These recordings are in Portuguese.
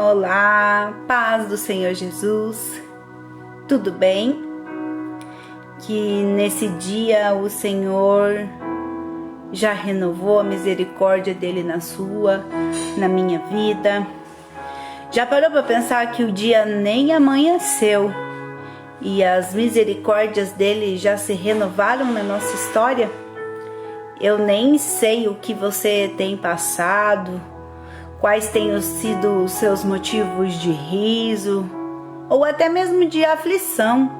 Olá, paz do Senhor Jesus, tudo bem? Que nesse dia o Senhor já renovou a misericórdia dele na minha vida. Já parou para pensar que o dia nem amanheceu e as misericórdias dele já se renovaram na nossa história? Eu nem sei o que você tem passado, quais tenham sido os seus motivos de riso ou até mesmo de aflição,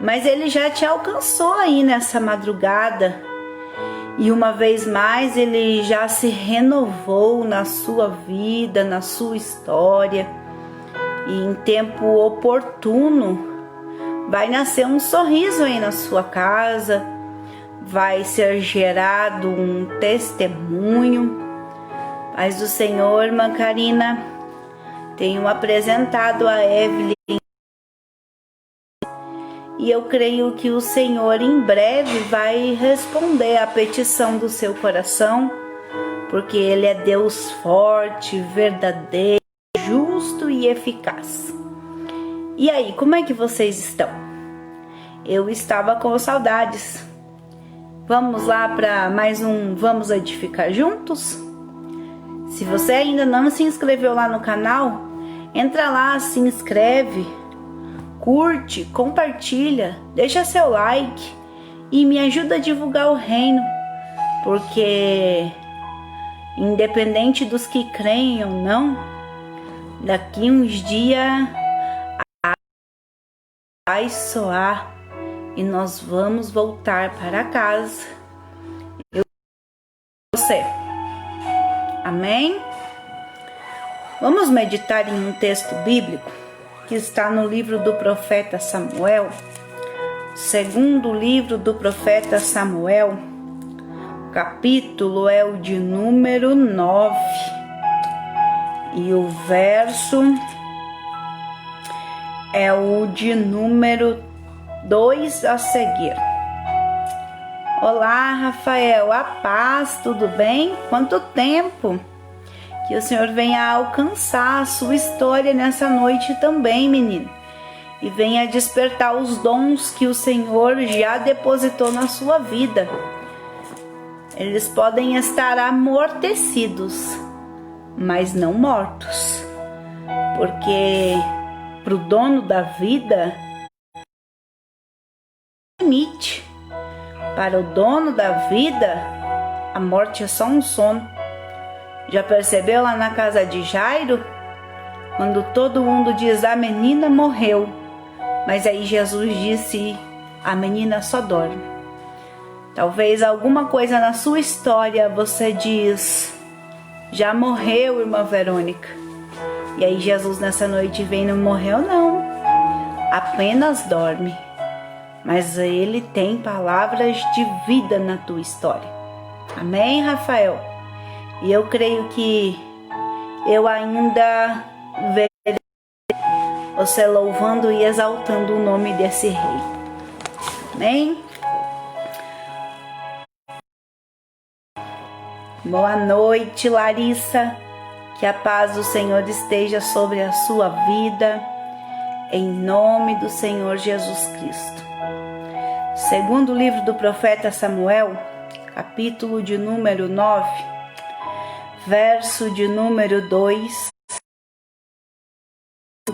mas ele já te alcançou aí nessa madrugada e uma vez mais ele já se renovou na sua vida, na sua história, e em tempo oportuno vai nascer um sorriso aí na sua casa, vai ser gerado um testemunho. Paz do Senhor, irmã Karina, tenho apresentado a Evelyn e eu creio que o Senhor em breve vai responder à petição do seu coração, porque Ele é Deus forte, verdadeiro, justo e eficaz. E aí, como é que vocês estão? Eu estava com saudades. Vamos lá para mais um Vamos Edificar Juntos? Se você ainda não se inscreveu lá no canal, entra lá, se inscreve, curte, compartilha, deixa seu like e me ajuda a divulgar o reino, porque independente dos que creem ou não, daqui uns dias vai soar e nós vamos voltar para casa. Você. Amém? Vamos meditar em um texto bíblico que está no livro do profeta Samuel, segundo livro do profeta Samuel, capítulo é o de número 9 e o verso é o de número 2 a seguir. Olá, Rafael, a paz, tudo bem? Quanto tempo? Que o Senhor venha alcançar a sua história nessa noite também, menino. E venha despertar os dons que o Senhor já depositou na sua vida. Eles podem estar amortecidos, mas não mortos. Porque para o dono da vida, limite. Para o dono da vida, a morte é só um sono. Já percebeu lá na casa de Jairo? Quando todo mundo diz a menina morreu, mas aí Jesus disse a menina só dorme. Talvez alguma coisa na sua história você diz já morreu, irmã Verônica. E aí Jesus nessa noite vem, não morreu não, apenas dorme. Mas ele tem palavras de vida na tua história. Amém, Rafael? E eu creio que eu ainda verei você louvando e exaltando o nome desse rei. Amém? Boa noite, Larissa. Que a paz do Senhor esteja sobre a sua vida, em nome do Senhor Jesus Cristo. Segundo o livro do profeta Samuel, capítulo de número 9, verso de número 2,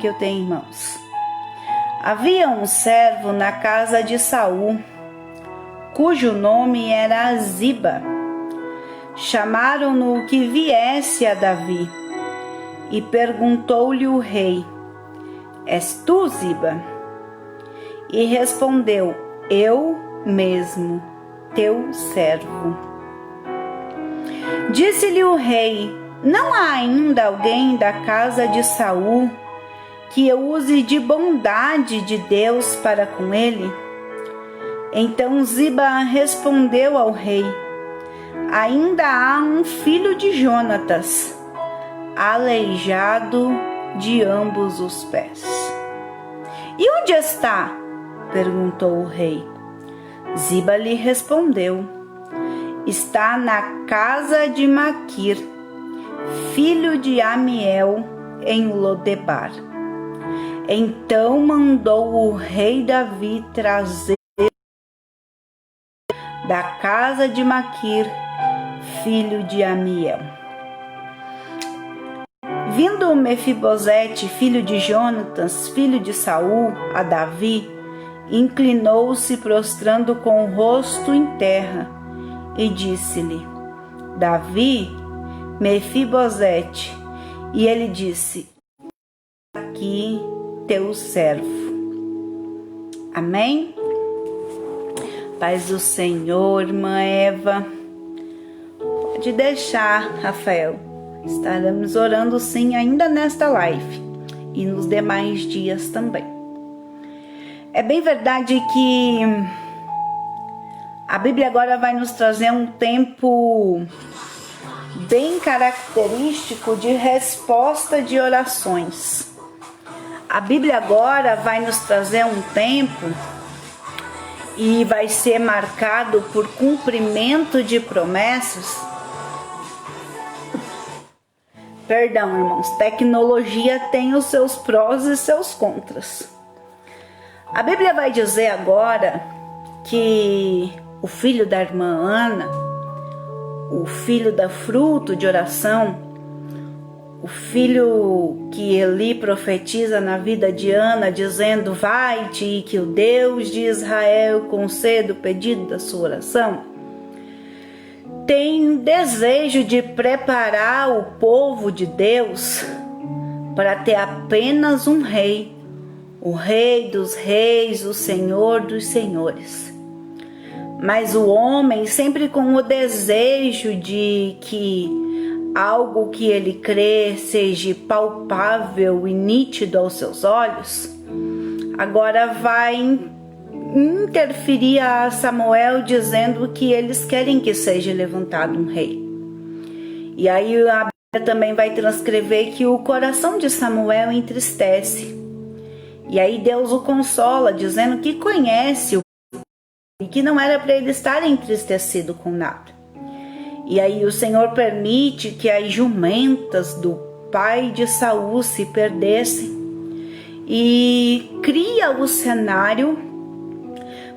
que eu tenho em mãos. Havia um servo na casa de Saul, cujo nome era Ziba. Chamaram-no que viesse a Davi, e perguntou-lhe o rei: És tu, Ziba? E respondeu: Eu mesmo, teu servo. Disse-lhe o rei: Não há ainda alguém da casa de Saul que eu use de bondade de Deus para com ele? Então Ziba respondeu ao rei: Ainda há um filho de Jonatas, aleijado de ambos os pés. E onde está? Perguntou o rei. Ziba lhe respondeu: Está na casa de Maquir, filho de Amiel, em Lodebar. Então mandou o rei Davi trazer da casa de Maquir, filho de Amiel. Vindo Mefibosete, filho de Jonatas, filho de Saul, a Davi, inclinou-se prostrando com o rosto em terra e disse-lhe: Davi, Mefibosete. E ele disse: aqui teu servo. Amém? Paz do Senhor, irmã Eva. Pode deixar, Rafael. Estaremos orando sim ainda nesta live e nos demais dias também. É bem verdade que a Bíblia agora vai nos trazer um tempo bem característico de resposta de orações. A Bíblia agora vai nos trazer um tempo e vai ser marcado por cumprimento de promessas. Perdão, irmãos, tecnologia tem os seus prós e seus contras. A Bíblia vai dizer agora que o filho da irmã Ana, o filho da fruto de oração, o filho que Eli profetiza na vida de Ana, dizendo: vai-te e que o Deus de Israel conceda o pedido da sua oração, tem desejo de preparar o povo de Deus para ter apenas um rei, o Rei dos Reis, o Senhor dos Senhores. Mas o homem, sempre com o desejo de que algo que ele crê seja palpável e nítido aos seus olhos, agora vai interferir a Samuel dizendo que eles querem que seja levantado um rei. E aí a Bíblia também vai transcrever que o coração de Samuel entristece. E aí Deus o consola, dizendo que conhece o e que não era para ele estar entristecido com nada. E aí o Senhor permite que as jumentas do pai de Saul se perdessem e cria o cenário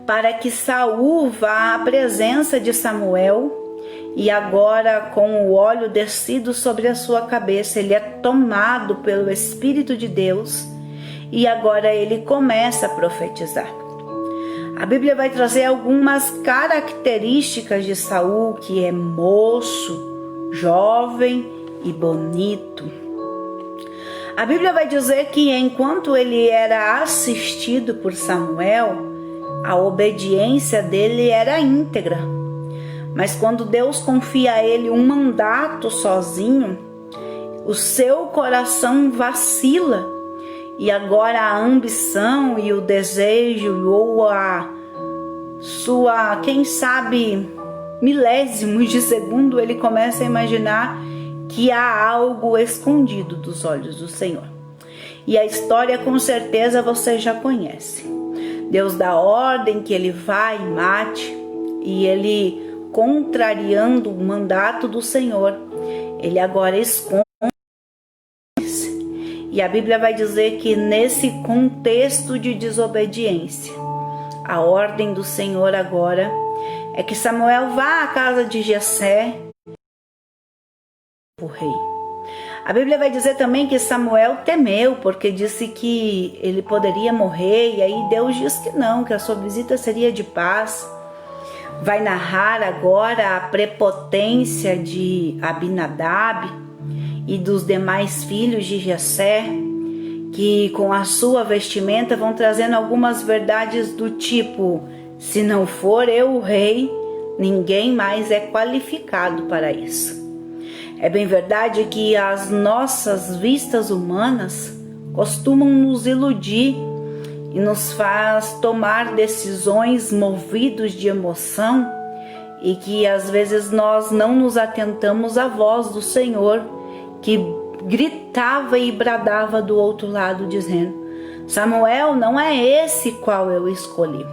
para que Saul vá à presença de Samuel e agora, com o óleo descido sobre a sua cabeça, ele é tomado pelo Espírito de Deus e agora ele começa a profetizar. A Bíblia vai trazer algumas características de Saul, que é moço, jovem e bonito. A Bíblia vai dizer que enquanto ele era assistido por Samuel, a obediência dele era íntegra. Mas quando Deus confia a ele um mandato sozinho, o seu coração vacila. E agora a ambição e o desejo ou a sua, quem sabe, milésimos de segundo, ele começa a imaginar que há algo escondido dos olhos do Senhor. E a história com certeza você já conhece. Deus dá ordem que ele vá e mate, e ele, contrariando o mandato do Senhor, ele agora esconde. E a Bíblia vai dizer que nesse contexto de desobediência, a ordem do Senhor agora é que Samuel vá à casa de Jessé, o rei. A Bíblia vai dizer também que Samuel temeu, porque disse que ele poderia morrer, e aí Deus diz que não, que a sua visita seria de paz. Vai narrar agora a prepotência de Abinadab e dos demais filhos de Jessé, que com a sua vestimenta vão trazendo algumas verdades do tipo: se não for eu o rei, ninguém mais é qualificado para isso. É bem verdade que as nossas vistas humanas costumam nos iludir e nos faz tomar decisões movidos de emoção, e que às vezes nós não nos atentamos à voz do Senhor, que gritava e bradava do outro lado, dizendo: Samuel, não é esse qual eu escolhi.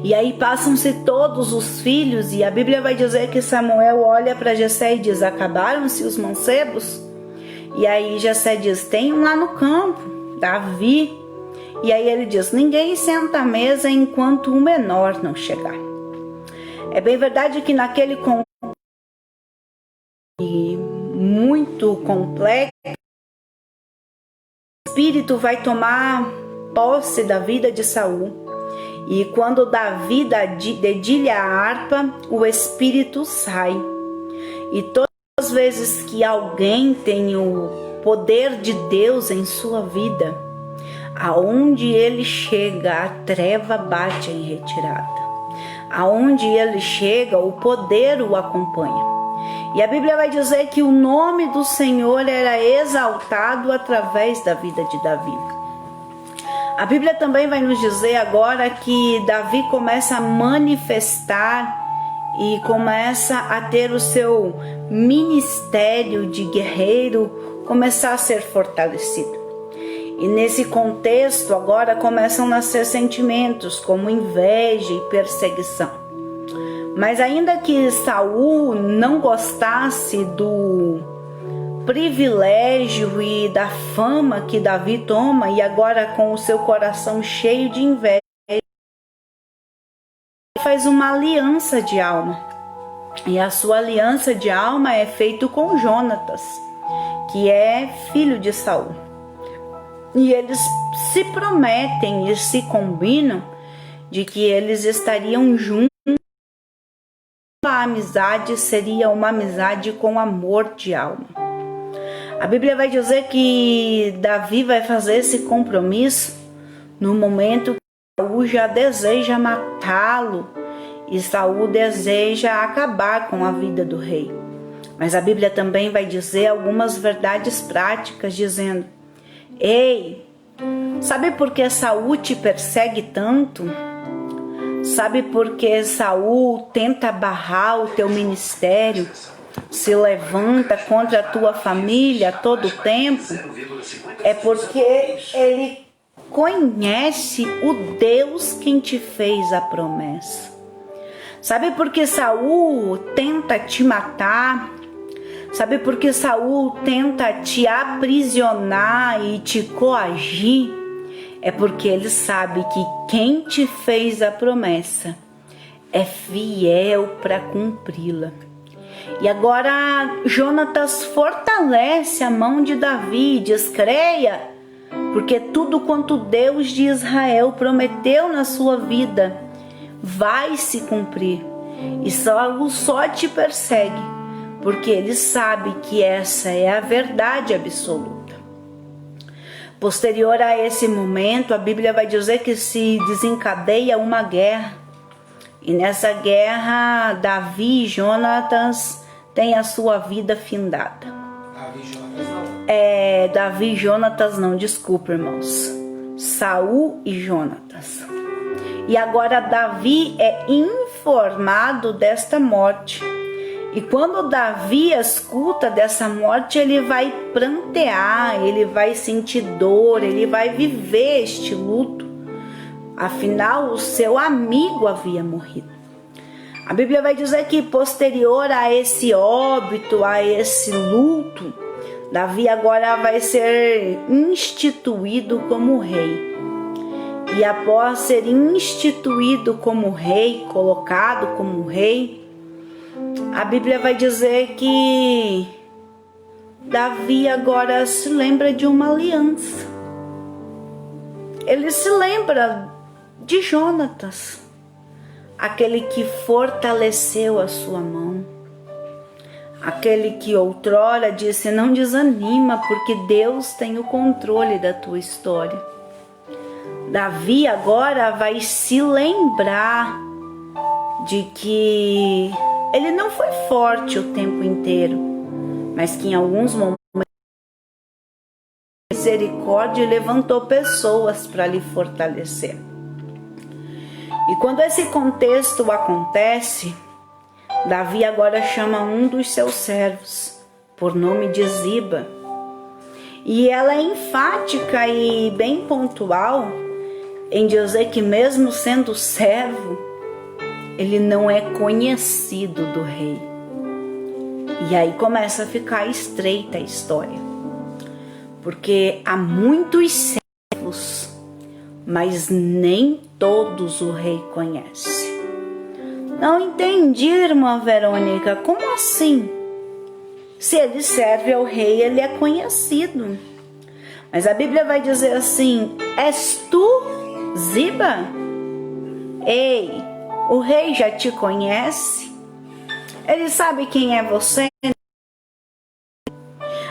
E aí passam-se todos os filhos, e a Bíblia vai dizer que Samuel olha para Jessé e diz: acabaram-se os mancebos? E aí Jessé diz: tem um lá no campo, Davi. E aí ele diz: ninguém senta à mesa enquanto o menor não chegar. É bem verdade que naquele contexto muito complexo, o Espírito vai tomar posse da vida de Saul. E quando Davi dedilha a harpa, o Espírito sai. E todas as vezes que alguém tem o poder de Deus em sua vida, aonde ele chega, a treva bate em retirada. Aonde ele chega, o poder o acompanha. E a Bíblia vai dizer que o nome do Senhor era exaltado através da vida de Davi. A Bíblia também vai nos dizer agora que Davi começa a manifestar e começa a ter o seu ministério de guerreiro começar a ser fortalecido. E nesse contexto agora começam a nascer sentimentos como inveja e perseguição. Mas ainda que Saul não gostasse do privilégio e da fama que Davi toma, e agora com o seu coração cheio de inveja, ele faz uma aliança de alma. E a sua aliança de alma é feita com Jonatas, que é filho de Saul. E eles se prometem e se combinam de que eles estariam juntos. A amizade seria uma amizade com amor de alma. A Bíblia vai dizer que Davi vai fazer esse compromisso no momento que Saul já deseja matá-lo e Saul deseja acabar com a vida do rei. Mas a Bíblia também vai dizer algumas verdades práticas, dizendo: ei, sabe por que Saul te persegue tanto? Sabe por que Saul tenta barrar o teu ministério? Se levanta contra a tua família a todo tempo? É porque ele conhece o Deus quem te fez a promessa. Sabe por que Saul tenta te matar? Sabe por que Saul tenta te aprisionar e te coagir? É porque ele sabe que quem te fez a promessa é fiel para cumpri-la. E agora Jonatas fortalece a mão de Davi e diz: creia, porque tudo quanto Deus de Israel prometeu na sua vida vai se cumprir. E Saul só te persegue porque ele sabe que essa é a verdade absoluta. Posterior a esse momento, a Bíblia vai dizer que se desencadeia uma guerra. E nessa guerra, Davi e Jonatas têm a sua vida findada. Davi e Jonatas não, desculpa, irmãos. Saul e Jonatas. E agora Davi é informado desta morte. E quando Davi escuta dessa morte, ele vai prantear, ele vai sentir dor, ele vai viver este luto. Afinal, o seu amigo havia morrido. A Bíblia vai dizer que posterior a esse óbito, a esse luto, Davi agora vai ser instituído como rei. E após ser instituído como rei, colocado como rei, a Bíblia vai dizer que Davi agora se lembra de uma aliança. Ele se lembra de Jonatas, aquele que fortaleceu a sua mão, aquele que outrora disse: não desanima, porque Deus tem o controle da tua história. Davi agora vai se lembrar de que ele não foi forte o tempo inteiro, mas que em alguns momentos a misericórdia levantou pessoas para lhe fortalecer. E quando esse contexto acontece, Davi agora chama um dos seus servos, por nome de Ziba. E ela é enfática e bem pontual em dizer que mesmo sendo servo, ele não é conhecido do rei. E aí começa a ficar estreita a história. porque há muitos servos, mas nem todos o rei conhece. Não entendi, irmã Verônica, como assim? Se ele serve ao rei, ele é conhecido. Mas a Bíblia vai dizer assim: és tu, Ziba? Ei, o rei já te conhece? Ele sabe quem é você?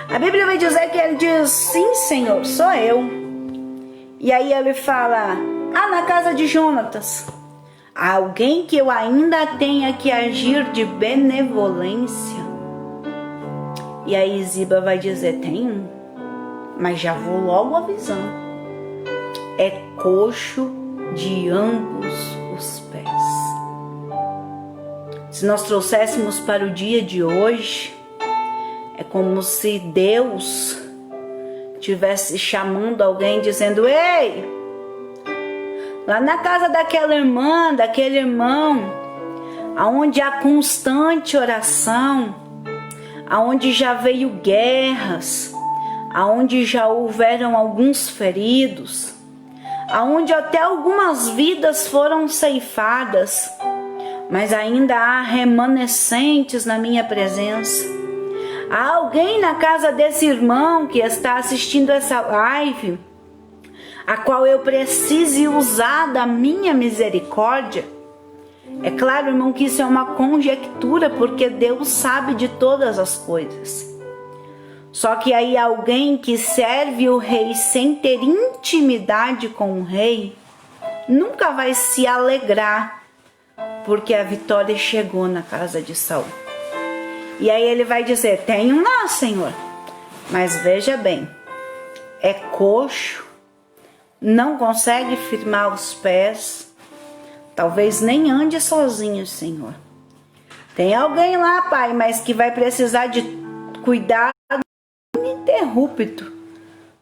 A Bíblia vai dizer que ele diz: sim, Senhor, sou eu. E aí ele fala: na casa de Jonatas, alguém que eu ainda tenha que agir de benevolência. E aí Ziba vai dizer: tem um, mas já vou logo avisando, é coxo de ambos os pés. Se nós trouxéssemos para o dia de hoje, é como se Deus estivesse chamando alguém, dizendo: ei, lá na casa daquela irmã, daquele irmão, aonde há constante oração, aonde já veio guerras, aonde já houveram alguns feridos, aonde até algumas vidas foram ceifadas, mas ainda há remanescentes na minha presença. Há alguém na casa desse irmão que está assistindo essa live, a qual eu precise usar da minha misericórdia? É claro, irmão, que isso é uma conjectura, porque Deus sabe de todas as coisas. Só que aí alguém que serve o rei sem ter intimidade com o rei, nunca vai se alegrar, porque a vitória chegou na casa de Saul. E aí ele vai dizer: tem um lá, Senhor, mas veja bem, é coxo, não consegue firmar os pés, talvez nem ande sozinho, Senhor. Tem alguém lá, Pai, mas que vai precisar de cuidado ininterrupto,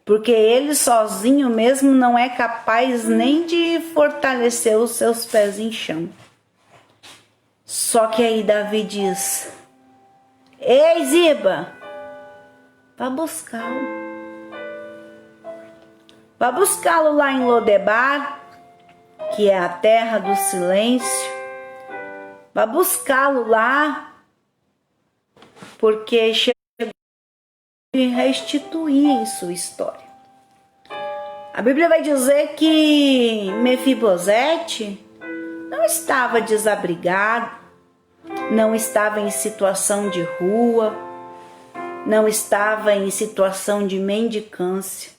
porque ele sozinho mesmo não é capaz nem de fortalecer os seus pés em chão. Só que aí Davi diz: ei, Ziba, vá buscá-lo. Vá buscá-lo lá em Lodebar, que é a terra do silêncio. Vá buscá-lo lá, porque chegou de restituir em sua história. A Bíblia vai dizer que Mefibosete não estava desabrigado, não estava em situação de rua, não estava em situação de mendicância.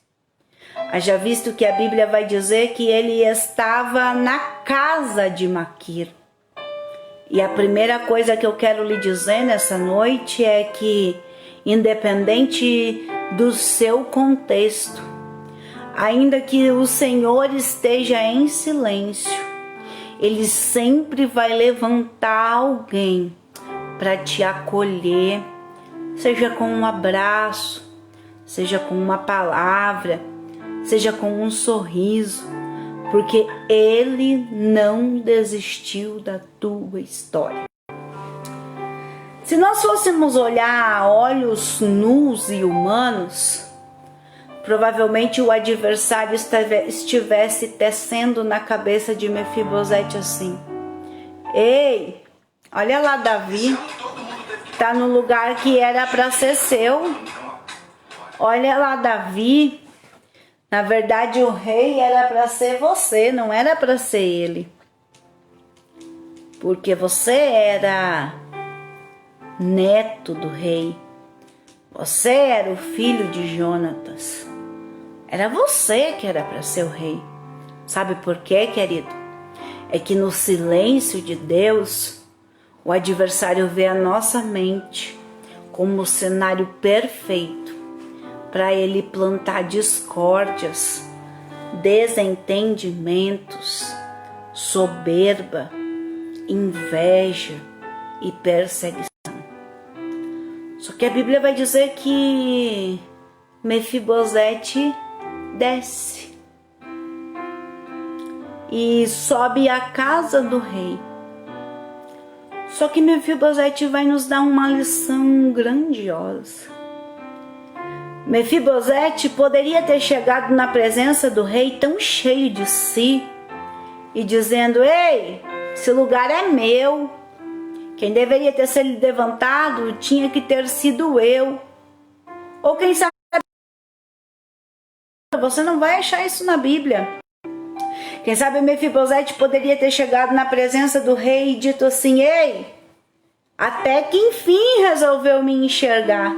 Haja visto que a Bíblia vai dizer que ele estava na casa de Maquir. E a primeira coisa que eu quero lhe dizer nessa noite é que, independente do seu contexto, ainda que o Senhor esteja em silêncio, Ele sempre vai levantar alguém para te acolher, seja com um abraço, seja com uma palavra, seja com um sorriso, porque Ele não desistiu da tua história. Se nós fôssemos olhar a olhos nus e humanos, provavelmente o adversário estivesse tecendo na cabeça de Mefibosete assim: ei, olha lá, Davi, está no lugar que era para ser seu. Olha lá, Davi, na verdade o rei era para ser você, não era para ser ele. Porque você era neto do rei. Você era o filho de Jonatas. Era você que era para ser o rei. Sabe por quê, querido? É que no silêncio de Deus, o adversário vê a nossa mente como o cenário perfeito para ele plantar discórdias, desentendimentos, soberba, inveja e perseguição. Só que a Bíblia vai dizer que Mefibosete desce e sobe à casa do rei. Só que Mefibosete vai nos dar uma lição grandiosa. Mefibosete poderia ter chegado na presença do rei tão cheio de si e dizendo: ei, esse lugar é meu. Quem deveria ter sido levantado tinha que ter sido eu. Ou quem sabe, você não vai achar isso na Bíblia. Quem sabe Mefibosete poderia ter chegado na presença do rei e dito assim: ei, até que enfim resolveu me enxergar.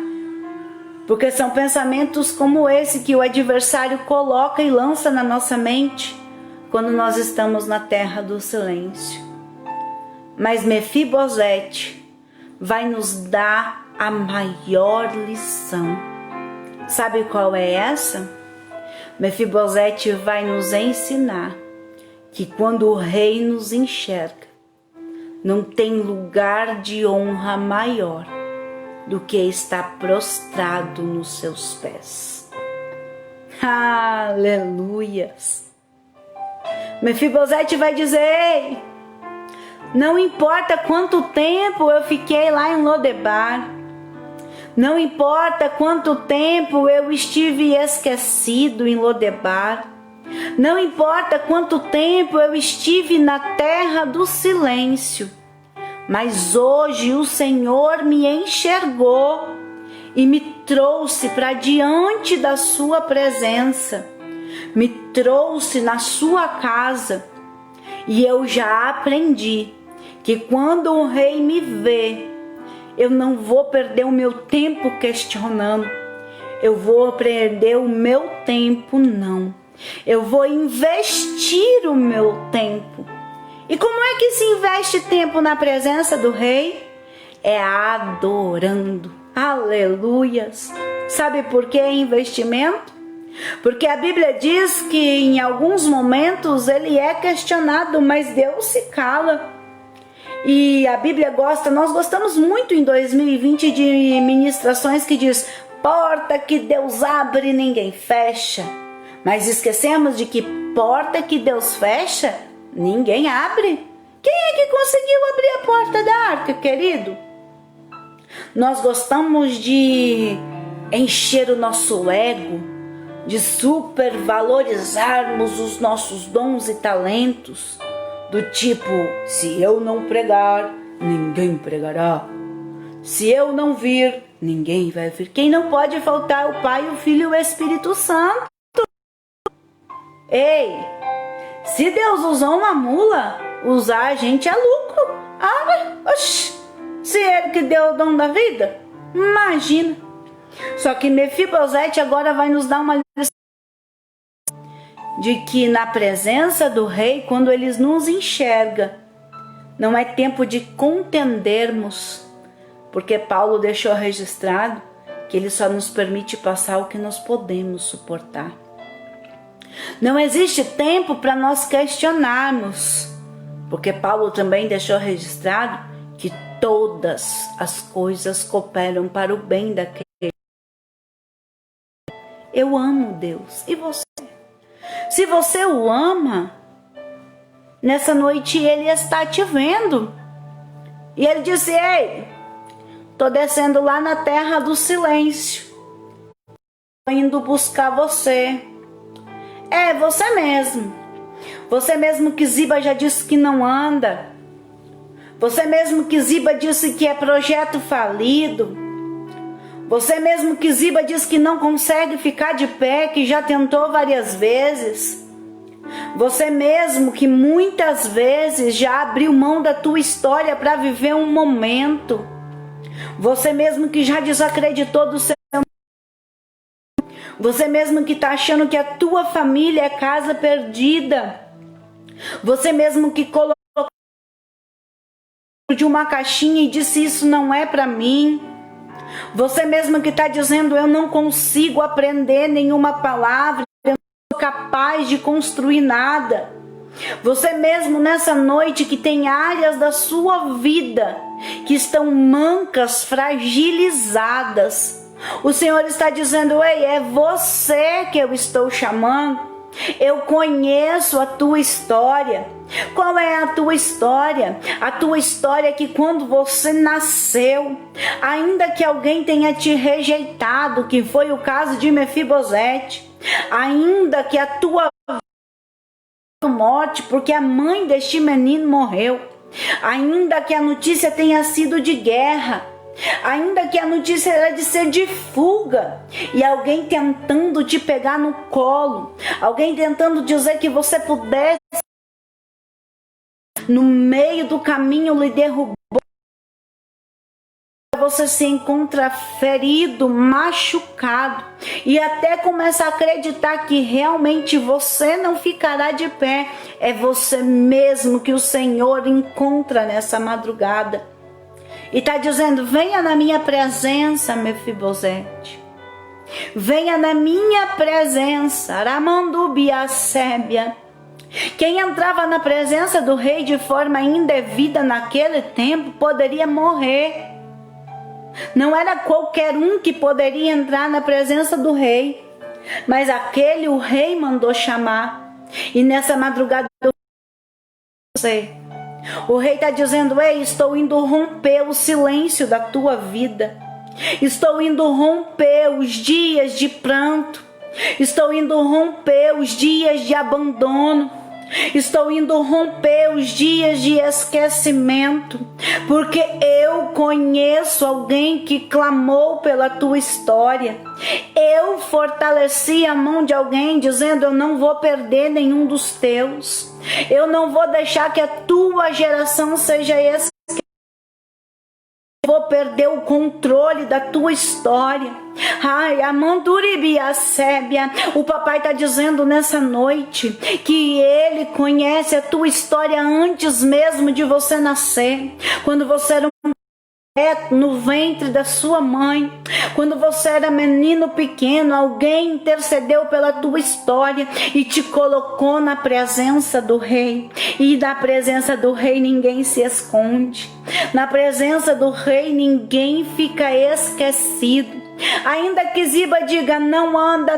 Porque são pensamentos como esse que o adversário coloca e lança na nossa mente quando nós estamos na terra do silêncio. Mas Mefibosete vai nos dar a maior lição. Sabe qual é essa? Mefibosete vai nos ensinar que quando o rei nos enxerga, não tem lugar de honra maior do que estar prostrado nos seus pés. Aleluias! Mefibosete vai dizer: ei, não importa quanto tempo eu fiquei lá em Lodebar, não importa quanto tempo eu estive esquecido em Lodebar, não importa quanto tempo eu estive na terra do silêncio, mas hoje o Senhor me enxergou e me trouxe para diante da sua presença, me trouxe na sua casa, e eu já aprendi que quando o rei me vê, eu não vou perder o meu tempo questionando, eu vou perder o meu tempo não, eu vou investir o meu tempo. E como é que se investe tempo na presença do rei? É adorando. Aleluias! Sabe por que investimento? Porque a Bíblia diz que em alguns momentos ele é questionado, mas Deus se cala. E a Bíblia gosta, nós gostamos muito em 2020 de ministrações que diz: porta que Deus abre, ninguém fecha. Mas esquecemos de que porta que Deus fecha, ninguém abre. Quem é que conseguiu abrir a porta da arca, querido? Nós gostamos de encher o nosso ego, de supervalorizarmos os nossos dons e talentos, do tipo: se eu não pregar, ninguém pregará. Se eu não vir, ninguém vai vir. Quem não pode faltar é o Pai, o Filho e o Espírito Santo. Ei, se Deus usou uma mula, usar a gente é lucro. Se Ele que deu o dom da vida, imagina. Só que Mefibosete agora vai nos dar uma lição de que na presença do rei, quando ele nos enxerga, não é tempo de contendermos, porque Paulo deixou registrado que ele só nos permite passar o que nós podemos suportar. Não existe tempo para nós questionarmos, porque Paulo também deixou registrado que todas as coisas cooperam para o bem daquele. Eu amo Deus, e você? Se você o ama, nessa noite ele está te vendo. E ele disse: ei, estou descendo lá na terra do silêncio, estou indo buscar você. É você mesmo. Você mesmo que Ziba já disse que não anda. Você mesmo que Ziba disse que é projeto falido. Você mesmo que Ziba diz que não consegue ficar de pé, que já tentou várias vezes. Você mesmo que muitas vezes já abriu mão da tua história para viver um momento. Você mesmo que já desacreditou do seu. Você mesmo que está achando que a tua família é casa perdida. Você mesmo que colocou de uma caixinha e disse: isso não é para mim. Você mesmo que está dizendo: eu não consigo aprender nenhuma palavra, eu não sou capaz de construir nada. Você mesmo nessa noite que tem áreas da sua vida que estão mancas, fragilizadas. O Senhor está dizendo: ei, é você que eu estou chamando. Eu conheço a tua história. Qual é a tua história? A tua história é que quando você nasceu, ainda que alguém tenha te rejeitado, que foi o caso de Mefibosete, ainda que a tua morte, porque a mãe deste menino morreu, ainda que a notícia tenha sido de guerra, ainda que a notícia era de ser de fuga, e alguém tentando te pegar no colo, alguém tentando dizer que você pudesse, no meio do caminho lhe derrubar, você se encontra ferido, machucado, e até começa a acreditar que realmente você não ficará de pé. É você mesmo que o Senhor encontra nessa madrugada e está dizendo: venha na minha presença, Mefibosete. Venha na minha presença, Aramandubiacébia. Quem entrava na presença do rei de forma indevida naquele tempo poderia morrer. Não era qualquer um que poderia entrar na presença do rei, mas aquele o rei mandou chamar. E nessa madrugada o rei está dizendo: ei, estou indo romper o silêncio da tua vida. Estou indo romper os dias de pranto. Estou indo romper os dias de abandono. Estou indo romper os dias de esquecimento, porque eu conheço alguém que clamou pela tua história. Eu fortaleci a mão de alguém dizendo: eu não vou perder nenhum dos teus. Eu não vou deixar que a tua geração seja esquecida. Vou perder o controle da tua história. Ai, Amanduribiacébia. O papai está dizendo nessa noite que ele conhece a tua história antes mesmo de você nascer. Quando você era no ventre da sua mãe, quando você era menino pequeno, alguém intercedeu pela tua história e te colocou na presença do rei. E na presença do rei ninguém se esconde. Na presença do rei ninguém fica esquecido. Ainda que Ziba diga: não anda,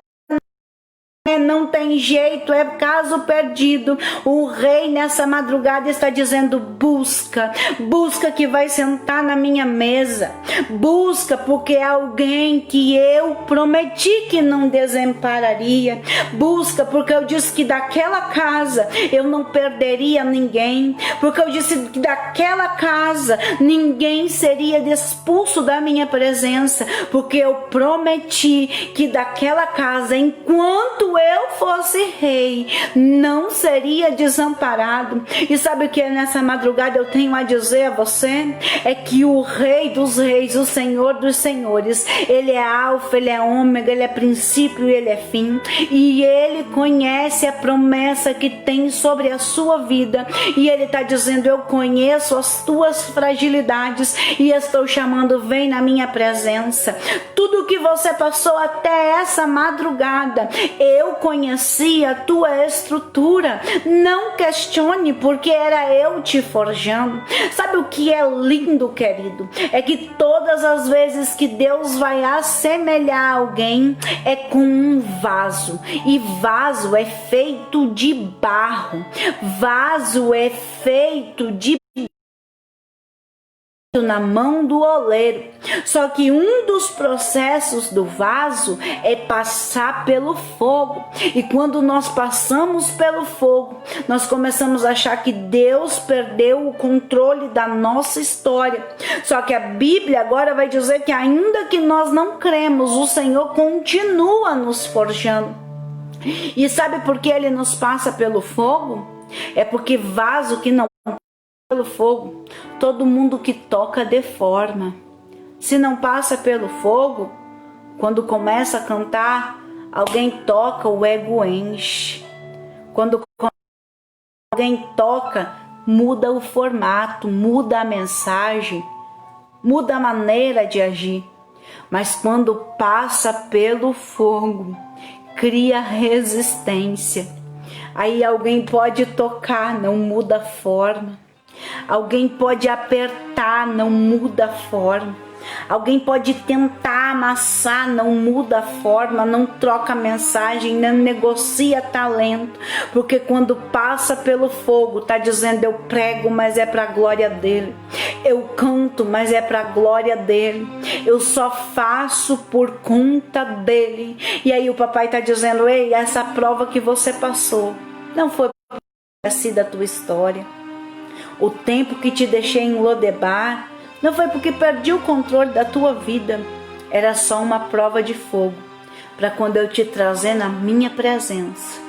não tem jeito, é caso perdido, o rei nessa madrugada está dizendo: busca, busca que vai sentar na minha mesa, busca porque é alguém que eu prometi que não desampararia, busca porque eu disse que daquela casa eu não perderia ninguém, porque eu disse que daquela casa ninguém seria expulso da minha presença, porque eu prometi que daquela casa, enquanto eu fosse rei, não seria desamparado. E sabe o que nessa madrugada eu tenho a dizer a você? É que o Rei dos Reis, o Senhor dos Senhores, Ele é alfa, Ele é ômega, Ele é princípio e Ele é fim. E Ele conhece a promessa que tem sobre a sua vida. E Ele está dizendo: eu conheço as tuas fragilidades e estou chamando: vem na minha presença. Tudo que você passou até essa madrugada, eu conheci a tua estrutura. Não questione, porque era eu te forjando. Sabe o que é lindo, querido? É que todas as vezes que Deus vai assemelhar alguém, é com um vaso. E vaso é feito de barro. Vaso é feito de na mão do oleiro. Só que um dos processos do vaso é passar pelo fogo. E quando nós passamos pelo fogo, nós começamos a achar que Deus perdeu o controle da nossa história. Só que a Bíblia agora vai dizer que ainda que nós não cremos, o Senhor continua nos forjando. E sabe por que Ele nos passa pelo fogo? É porque vaso que não pelo fogo, todo mundo que toca deforma. Se não passa pelo fogo, quando começa a cantar, alguém toca, o ego enche. Quando alguém toca, muda o formato, muda a mensagem, muda a maneira de agir. Mas quando passa pelo fogo, cria resistência. Aí alguém pode tocar, não muda a forma. Alguém pode apertar, não muda a forma. Alguém pode tentar amassar, não muda a forma, não troca mensagem, não negocia talento, porque quando passa pelo fogo, tá dizendo: eu prego, mas é para a glória dele. Eu canto, mas é para a glória dele. Eu só faço por conta dele. E aí o papai tá dizendo: ei, essa prova que você passou não foi da tua história. O tempo que te deixei em Lodebar não foi porque perdi o controle da tua vida. Era só uma prova de fogo, para quando eu te trazer na minha presença,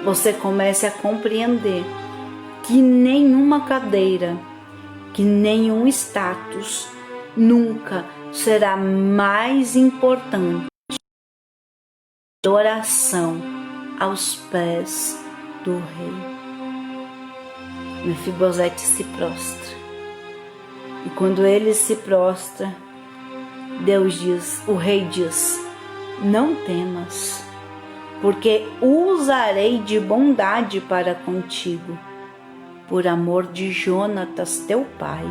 você comece a compreender que nenhuma cadeira, que nenhum status nunca será mais importante que a oração aos pés do rei. Mefibosete se prostra. E quando ele se prostra, Deus diz, o rei diz: não temas, porque usarei de bondade para contigo, por amor de Jonatas teu pai,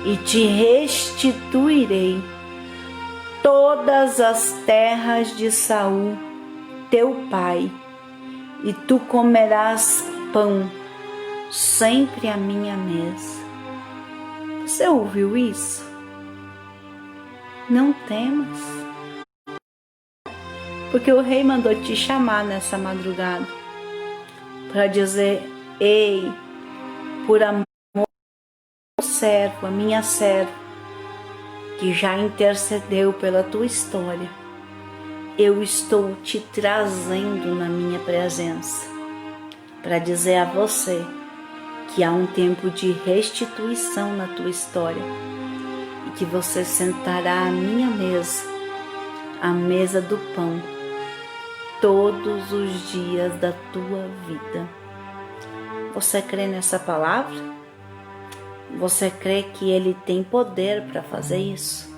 e te restituirei todas as terras de Saul teu pai, e tu comerás pão sempre à minha mesa. Você ouviu isso? Não temas, porque o rei mandou te chamar nessa madrugada para dizer: ei, por amor ao servo, a minha serva, que já intercedeu pela tua história, eu estou te trazendo na minha presença para dizer a você que há um tempo de restituição na tua história e que você sentará à minha mesa, a mesa do pão, todos os dias da tua vida. Você crê nessa palavra? Você crê que Ele tem poder para fazer isso?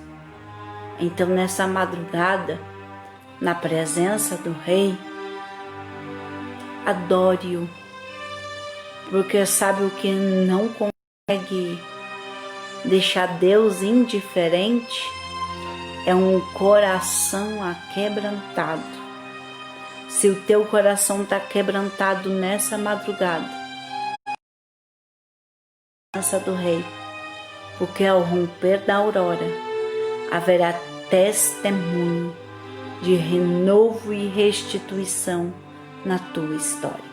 Então, nessa madrugada, na presença do Rei, adore-o, porque sabe o que não consegue deixar Deus indiferente? É um coração aquebrantado. Se o teu coração está quebrantado nessa madrugada, presença do Rei, porque ao romper da aurora haverá testemunho de renovo e restituição na tua história.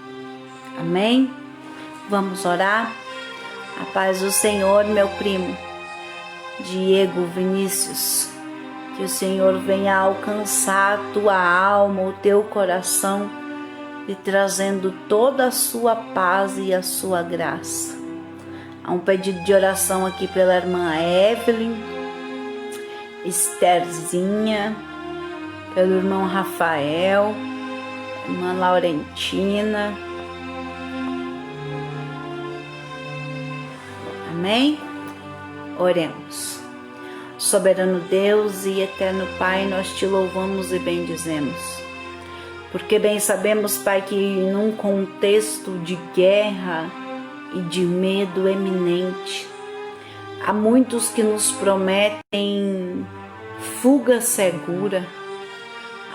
Amém? Vamos orar? A paz do Senhor, meu primo Diego Vinícius, que o Senhor venha alcançar a tua alma, o teu coração, e trazendo toda a sua paz e a sua graça. Há um pedido de oração aqui pela irmã Evelyn, Estherzinha, pelo irmão Rafael, irmã Laurentina. Amém? Oremos. Soberano Deus e eterno Pai, nós te louvamos e bendizemos, porque bem sabemos, Pai, que num contexto de guerra e de medo eminente, há muitos que nos prometem fuga segura,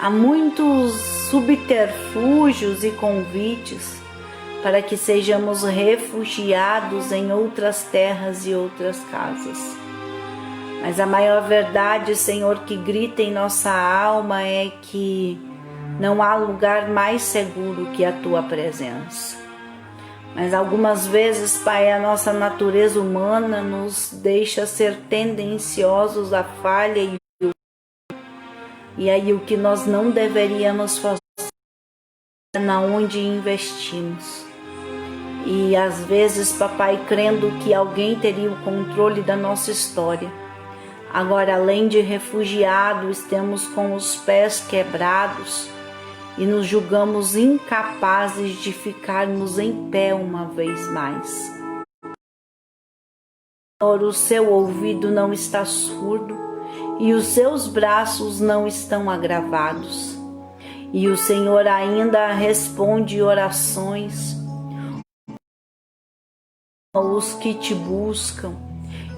há muitos subterfúgios e convites para que sejamos refugiados em outras terras e outras casas. Mas a maior verdade, Senhor, que grita em nossa alma é que não há lugar mais seguro que a Tua presença. Mas algumas vezes, Pai, a nossa natureza humana nos deixa ser tendenciosos à falha e aí o que nós não deveríamos fazer é na onde investimos. E às vezes, papai, crendo que alguém teria o controle da nossa história. Agora, além de refugiados, estamos com os pés quebrados e nos julgamos incapazes de ficarmos em pé uma vez mais. Senhor, o seu ouvido não está surdo e os seus braços não estão agravados. E o Senhor ainda responde orações os que te buscam,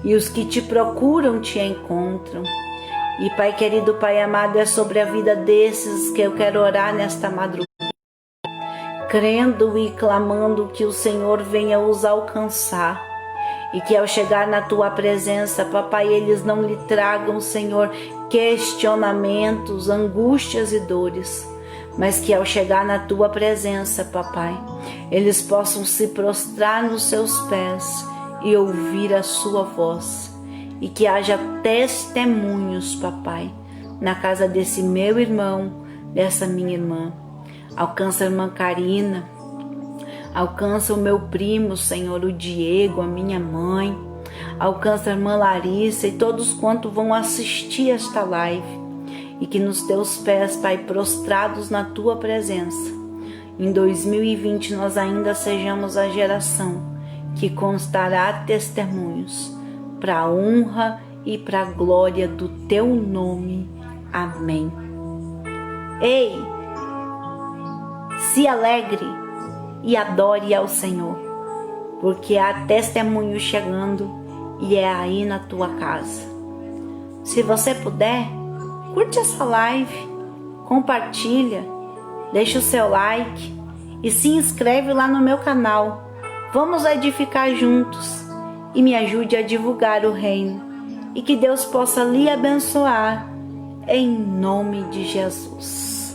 e os que te procuram te encontram. E Pai querido, Pai amado, é sobre a vida desses que eu quero orar nesta madrugada, crendo e clamando que o Senhor venha os alcançar e que ao chegar na tua presença, papai, eles não lhe tragam, Senhor, questionamentos, angústias e dores, mas que ao chegar na tua presença, papai, eles possam se prostrar nos seus pés e ouvir a sua voz, e que haja testemunhos, papai, na casa desse meu irmão, dessa minha irmã. Alcança a irmã Karina, alcança o meu primo, Senhor, o Diego, a minha mãe, alcança a irmã Larissa e todos quantos vão assistir esta live, e que nos teus pés, Pai, prostrados na tua presença, em 2020 nós ainda sejamos a geração que constará testemunhos para a honra e para a glória do teu nome. Amém. Ei, se alegre e adore ao Senhor, porque há testemunho chegando e é aí na tua casa. Se você puder, curte essa live, compartilha, deixa o seu like e se inscreve lá no meu canal. Vamos edificar juntos e me ajude a divulgar o reino, e que Deus possa lhe abençoar em nome de Jesus.